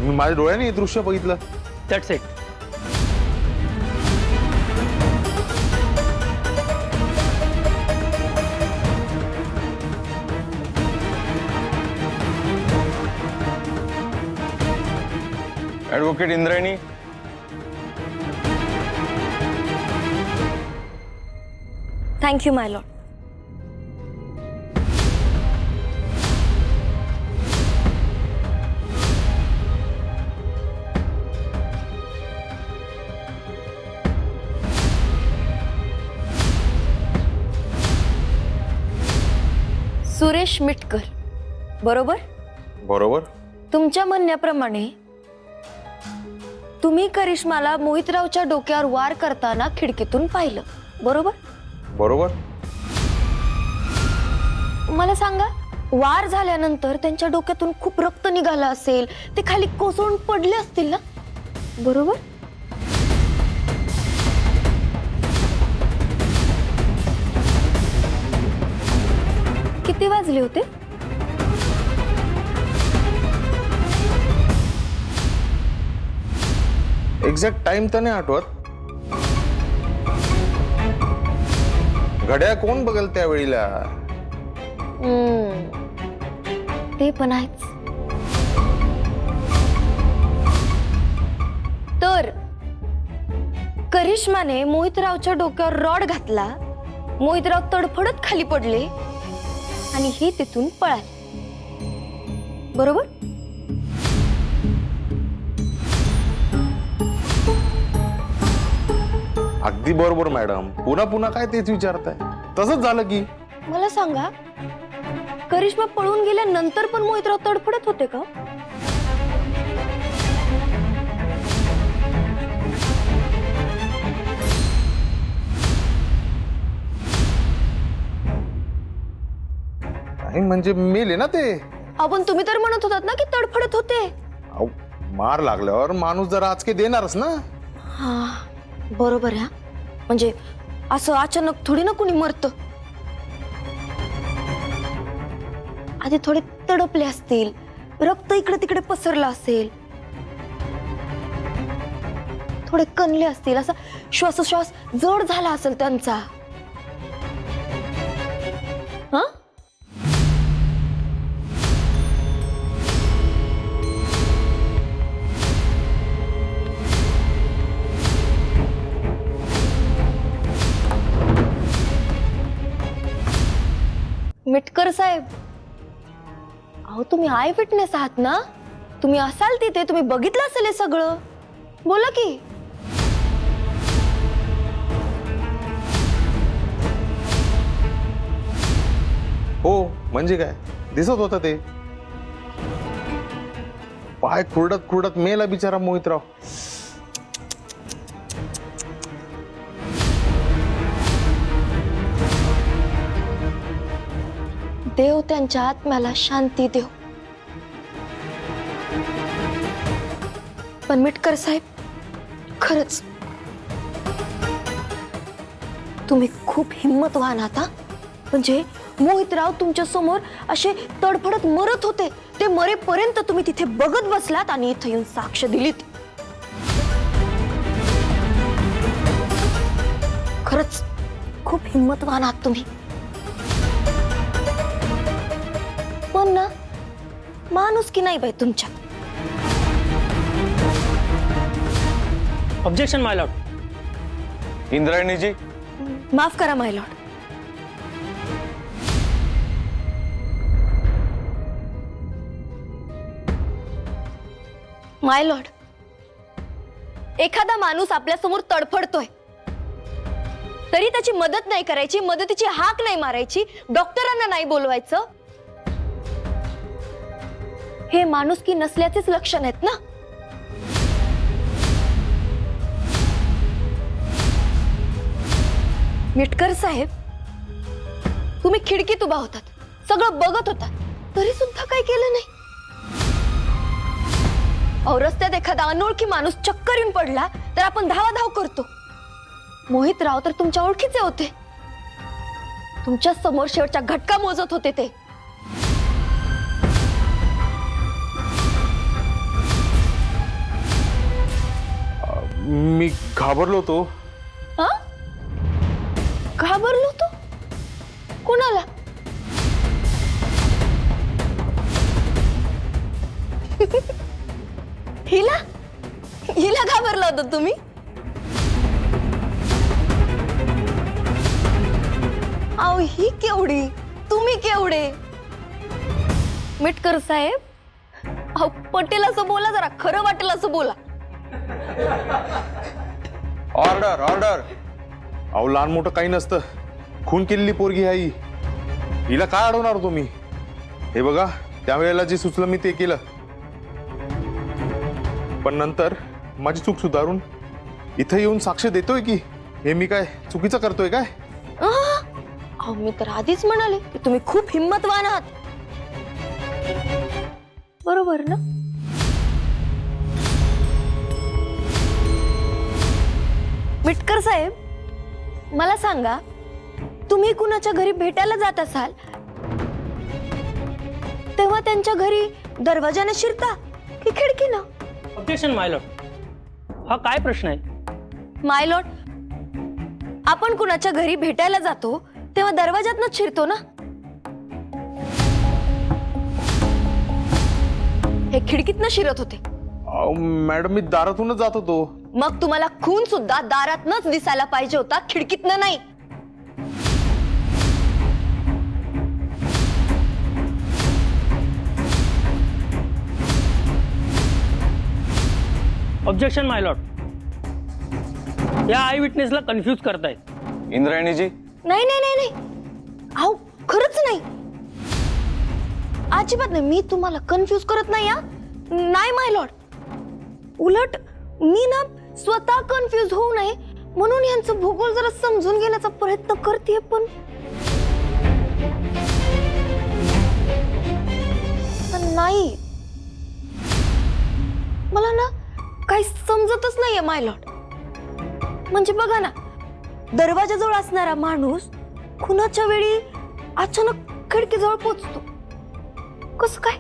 [SPEAKER 9] मी माझ्या डोळ्याने हे दृश्य बघितलं.
[SPEAKER 3] That's it.
[SPEAKER 11] Advocate Indrayani.
[SPEAKER 4] Thank you my Lord. Suresh Mitkar, बरोबर?
[SPEAKER 9] बरोबर.
[SPEAKER 4] तुमच्या म्हणण्याप्रमाणे तुम्ही करिश्माला मोहितरावच्या डोक्यावर वार करताना खिडकीतून पाहिलं, बरोबर?
[SPEAKER 9] बरोबर.
[SPEAKER 4] मला सांगा, वार झाल्यानंतर त्यांच्या डोक्यातून खूप रक्त निघालं असेल, ते खाली कोसळून पडले असतील ना, बरोबर? किती वाजले होते?
[SPEAKER 9] एक्झॅक्ट टाइम तर नाही आठवत. घड्याळ कोण बघेल त्यावेळीला?
[SPEAKER 4] ते पण आहेच. तर करिश्माने मोहितरावच्या डोक्यावर रॉड घातला, मोहितराव तडफडत खाली पडले आणि हे तिथून पळाले, बरोबर?
[SPEAKER 9] अगदी बरोबर मॅडम. पुन्हा पुन्हा काय तेच विचारताय? तसंच झालं की.
[SPEAKER 4] मला सांगा, करिश्मा पळून गेल्यानंतर पण मोहितराव तडफडत होते का?
[SPEAKER 9] नाही म्हणजे मेले ना ते.
[SPEAKER 4] आपण तुम्ही तर म्हणत होतात ना की तडफडत होते.
[SPEAKER 9] अहो, मार लागल्यावर माणूस जरा आचके देणारच ना.
[SPEAKER 4] हा, बरोबर आहे. म्हणजे असं अचानक थोडी ना कुणी मरतं. आधी थोडे तडपले असतील, रक्त इकडे तिकडे पसरलं असेल, थोडे कणले असतील, असा श्वासोश्वास जड झाला असेल त्यांचा. हा, मिटकर साहेब, अहो तुम्ही आय विटनेस आहात ना, तुम्ही असाल तिथे, तुम्ही बघितलं असेल हे सगळं. बोला की.
[SPEAKER 9] हो म्हणजे काय, दिसत होतं ते. पाय खुरडत खुरडत मेला बिचारा मोहितराव.
[SPEAKER 4] देव त्यांच्या आत्म्याला शांती देव. पण मिटकर साहेब, खरंच तुम्ही खूप हिम्मतवान आहात. म्हणजे मोहितराव तुमच्या समोर असे तडफडत मरत होते, ते मरेपर्यंत तुम्ही तिथे बघत बसलात आणि इथे येऊन साक्ष दिलीत. खरंच खूप हिंमतवान आहात तुम्ही. पण ना माणूस की नाही बाई तुमच्यात.
[SPEAKER 3] ऑब्जेक्शन माय लॉर्ड.
[SPEAKER 11] इंद्रायणीजी,
[SPEAKER 4] माफ करा माय लॉर्ड. माय लॉर्ड, एखादा माणूस आपल्या समोर तडफडतोय तरी त्याची मदत नाही करायची, मदतीची हाक नाही मारायची, डॉक्टरांना नाही बोलवायचं, हे माणुसकी नसल्याचेच लक्षण आहेत ना. मिटकर साहेब, तुम्ही खिडकीत उभा होतात, सगळं बघत होतात, तरी सुद्धा काही केलं नाही. अहो, रस्त्यात एखादा अनोळखी माणूस चक्कर येऊन पडला तर आपण धावाधाव करतो. मोहितराव तर तुमच्या ओळखीचे होते, तुमच्या समोर शेवटच्या घटका मोजत होते ते.
[SPEAKER 11] मी घाबरलो होतो.
[SPEAKER 4] हा? घाबरलो तो? कोणाला? हिला हिला घाबरला होता तुम्ही? अहो, ही केवढी, तुम्ही केवढे. मिटकर साहेब, अहो पटेल असं बोला, जरा खरं वाटेल असं बोला.
[SPEAKER 11] Order order. अहो, लहान मोठं काही नसतं. खून केलेली पोरगी आहे ही. हिला काय अडवणार तुम्ही? हे बघा, त्यावेळेला जे सुचलं मी ते केलं, पण नंतर माझी चूक सुधारून इथं येऊन साक्ष देतोय की हे मी काय चुकीचं करतोय काय?
[SPEAKER 4] अहो, मी तर आधीच म्हणाले की तुम्ही खूप हिंमतवान आहात. बरोबर ना? मिटकर साहेब, मला सांगा, तुम्ही कुणाच्या घरी भेटायला जात असाल तेव्हा त्यांच्या घरी दरवाजाने शिरता की खिडकीनं?
[SPEAKER 3] ऑब्जेक्शन माय लॉर्ड. हा काय प्रश्न आहे?
[SPEAKER 4] माय लॉर्ड, आपण कुणाच्या घरी भेटायला जातो तेव्हा दरवाजातनं शिरतो ना. हे खिडकीतनं शिरत होते.
[SPEAKER 11] अहो मॅडम, मी दारातूनच जात होतो.
[SPEAKER 4] मग तुम्हाला खून सुद्धा दारातनच दिसायला पाहिजे होता, खिडकीतनं नाही.
[SPEAKER 3] ऑब्जेक्शन माय लॉर्ड. या आय विटनेसला कन्फ्यूज करतायत.
[SPEAKER 11] इंद्रायणीजी,
[SPEAKER 4] नाही नाही नाही नाही, अहो खरंच नाही, अजिबात नाही. मी तुम्हाला कन्फ्यूज करत नाही. हा नाही माय लॉर्ड, उलट मी ना स्वतः कन्फ्यूज होऊ नये म्हणून यांचं भूगोल जरा समजून घेण्याचा प्रयत्न करते. पण नाही, मला ना काही समजतच नाहीये माय लॉर्ड. म्हणजे बघा ना, दरवाजाजवळ असणारा माणूस खुनाच्या वेळी अचानक खिडकीजवळ पोहोचतो, कसं काय?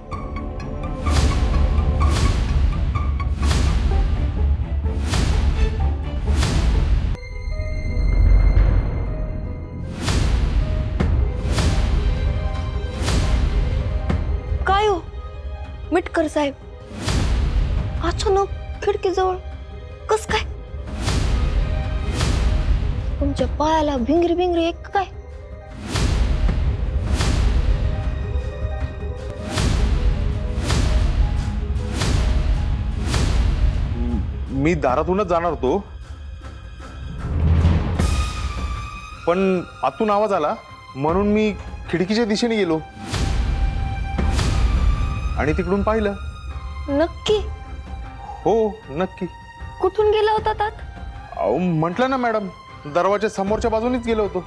[SPEAKER 4] काय हो मिटकर साहेब, अचानक खिडकीजवळ कस काय? तुमच्या पायाला भिंगरी भिंगरी एक काय?
[SPEAKER 11] मी दारातूनच जाणार होतो, पण आतून आवाज आला म्हणून मी खिडकीच्या दिशेने गेलो आणि तिकडून पाहिलं.
[SPEAKER 4] नक्की?
[SPEAKER 11] हो नक्की.
[SPEAKER 4] कुठून गेला होता तात?
[SPEAKER 11] अहो म्हटलं ना मॅडम, दरवाजा समोरच्या बाजूनेच गेलो होतो.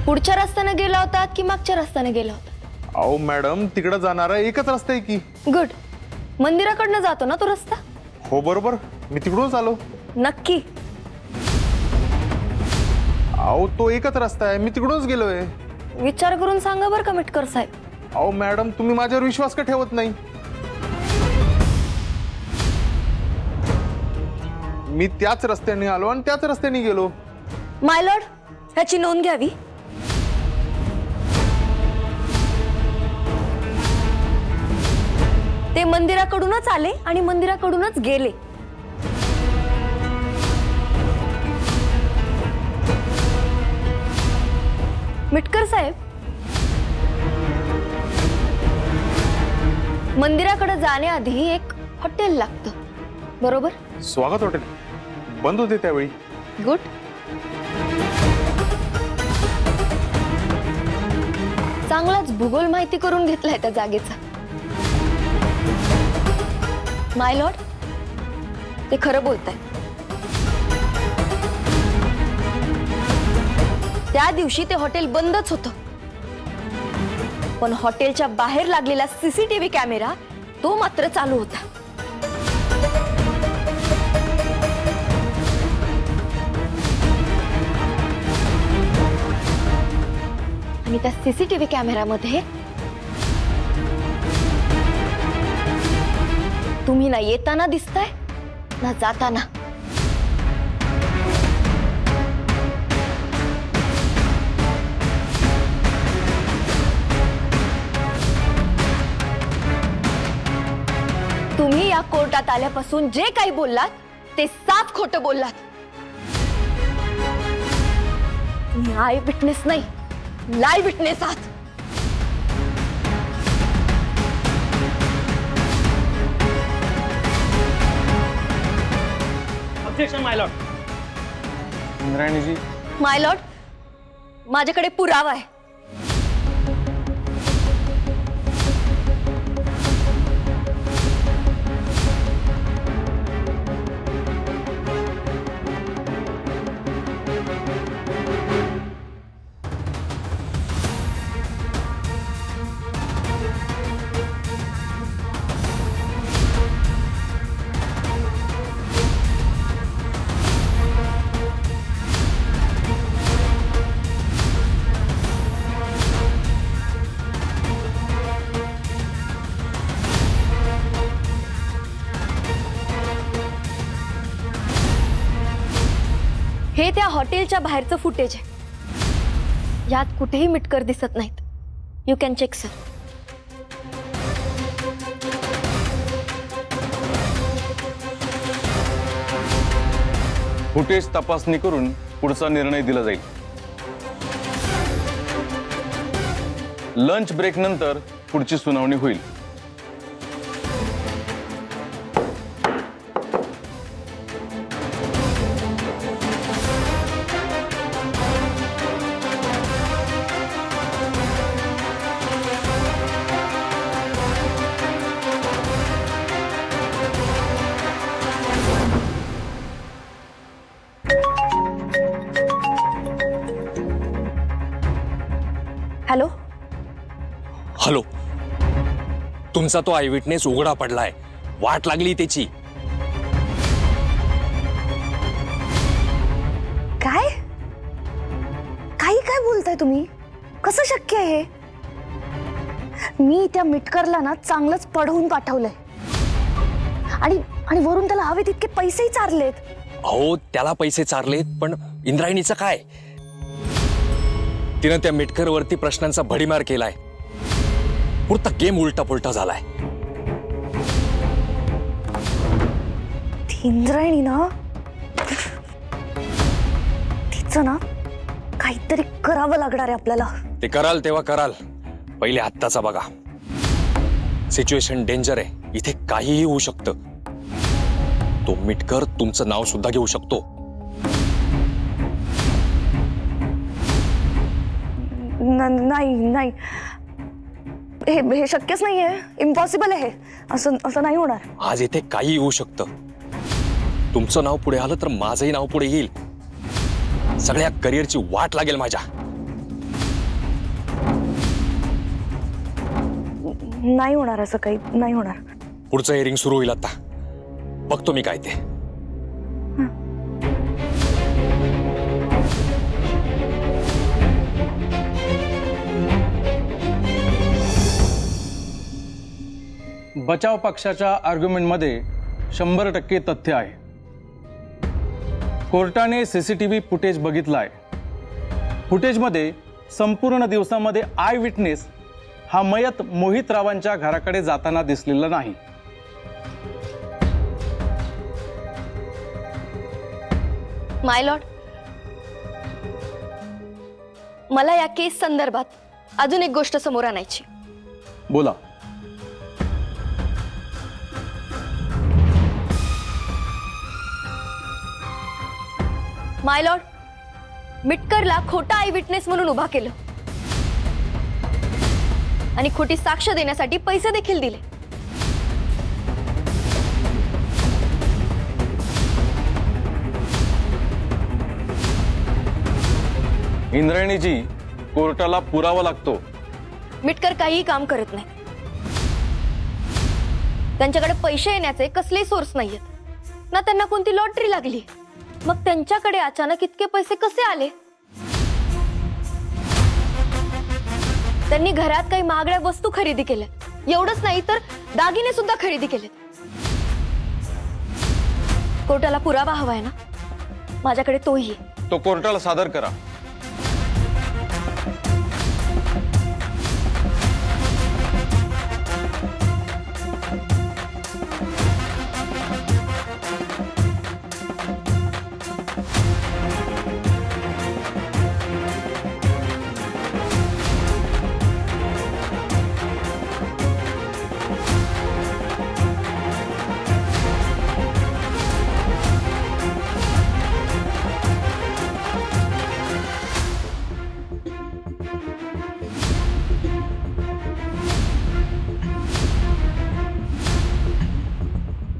[SPEAKER 4] पुढच्या रस्त्याने गेला होता की मागच्या रस्त्याने गेला होता?
[SPEAKER 11] अहो मॅडम, तिकडे जाणारा एकच रस्ता आहे की.
[SPEAKER 4] गुड. मंदिराकडनं जातो ना तो रस्ता?
[SPEAKER 11] हो बरोबर, मी तिकडूनच आलो.
[SPEAKER 4] नक्की?
[SPEAKER 11] अहो तो एकच रस्ता आहे, मी तिकडूनच गेलोय.
[SPEAKER 4] विचार करून सांगा बरं का मिटकर साहेब.
[SPEAKER 11] अहो मॅडम, तुम्ही माझ्यावर विश्वास का ठेवत नाही? मी त्याच रस्त्याने आलो आणि त्याच रस्त्याने गेलो.
[SPEAKER 4] माय लॉर्ड, ह्याची नोंद घ्यावी. ते मंदिराकडूनच आले आणि मंदिराकडूनच गेले. मिटकर साहेब, मंदिराकडे जाण्याआधी एक हॉटेल लागतं, बरोबर?
[SPEAKER 11] स्वागत हॉटेल बंद होते त्यावेळी.
[SPEAKER 4] गुड. चांगलाच भूगोल माहिती करून घेतलाय त्या जागेचा. माय लॉर्ड, ते खरं बोलताय. त्या दिवशी ते हॉटेल बंदच होतं, पण हॉटेलच्या बाहेर लागलेला सीसीटीव्ही कॅमेरा तो मात्र चालू होता. आणि त्या सीसीटीव्ही कॅमेऱ्यामध्ये तुम्ही ना येताना दिसताय ना जाताना. तुम्ही या कोर्टात आल्यापासून जे काही बोललात ते साफ खोटं बोललात. तुम्ही आय विटनेस नाही, लाईव्ह विटनेस आहात.
[SPEAKER 11] इंद्रायणीजी,
[SPEAKER 4] माय लॉर्ड, माझ्याकडे पुरावा आहे. हे त्या हॉटेलच्या बाहेरचं फुटेज आहे. यात कुठेही मिटकर दिसत नाहीत. You can check sir.
[SPEAKER 12] Footage तपासणी करून पुढचा निर्णय दिला जाईल. लंच ब्रेक नंतर पुढची सुनावणी होईल.
[SPEAKER 4] हॅलो.
[SPEAKER 7] हॅलो, तुमचा तो आय विटनेस उघडा पडलाय. वाट लागली त्याची.
[SPEAKER 4] काय काही काय बोलताय तुम्ही? कसं शक्य आहे हे? मी त्या मिटकरला ना चांगलंच पढवून पाठवलंय आणि आणि वरून त्याला हवे तितके पैसेही चारलेत.
[SPEAKER 7] अहो, त्याला पैसे चारलेत, पण इंद्रायणीचं काय? तिनं त्या मिटकर वरती प्रश्नांचा भडीमार केलाय. पुरता गेम उलटा पुलटा झालाय.
[SPEAKER 4] इंद्रायणी ना, तिचं ना काहीतरी करावं लागणार आहे आपल्याला.
[SPEAKER 7] ते कराल तेव्हा कराल, पहिले आत्ताचा बघा. सिच्युएशन डेंजर आहे. इथे काहीही होऊ शकतं. तो मिटकर तुमचं नाव सुद्धा घेऊ शकतो.
[SPEAKER 4] नाही नाही, हे शक्यच नाहीये. इम्पॉसिबल आहे. असं नाही होणार.
[SPEAKER 7] आज इथे काही होऊ शकतं. तुमचं नाव पुढे आलं तर माझंही नाव पुढे येईल. सगळ्या करिअरची वाट लागेल माझ्या.
[SPEAKER 4] नाही होणार, असं काही नाही होणार.
[SPEAKER 7] पुढचं हिअरिंग सुरू होईल आता. बघतो मी काय ते.
[SPEAKER 12] बचाव पक्षाच्या आर्ग्युमेंटमध्ये 100% तथ्य आहे. कोर्टाने CCTV फुटेज बघितलं आहे. फुटेजमध्ये संपूर्ण दिवसामध्ये आय विटनेस हा मयत मोहित रावांच्या घराकडे जाताना दिसलेला नाही.
[SPEAKER 4] माय लॉर्ड, मला या केस संदर्भात अजून एक गोष्ट समोर आणायची.
[SPEAKER 12] बोला.
[SPEAKER 4] माय लॉर्ड, मिटकरला खोटा आय विटनेस म्हणून उभा केलं आणि खोटी साक्ष देण्यासाठी पैसे देखील दिले.
[SPEAKER 12] इंद्रायणीजी, कोर्टाला पुरावा लागतो.
[SPEAKER 4] मिटकर काहीही काम करत नाही. त्यांच्याकडे पैसे येण्याचे कसलेही सोर्स नाहीयेत ना, त्यांना कोणती लॉटरी लागली. मग त्यांच्याकडे अचानक इतके पैसे कसे आले? त्यांनी घरात काही महागड्या वस्तू खरेदी केल्या. एवढंच नाही तर दागिने सुद्धा खरेदी केलेत. कोर्टाला पुरावा हवाय ना, माझ्याकडे तोही आहे.
[SPEAKER 12] तो कोर्टाला सादर करा.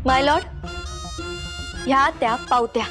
[SPEAKER 4] माय लॉर्ड, ह्या त्या पावत्या.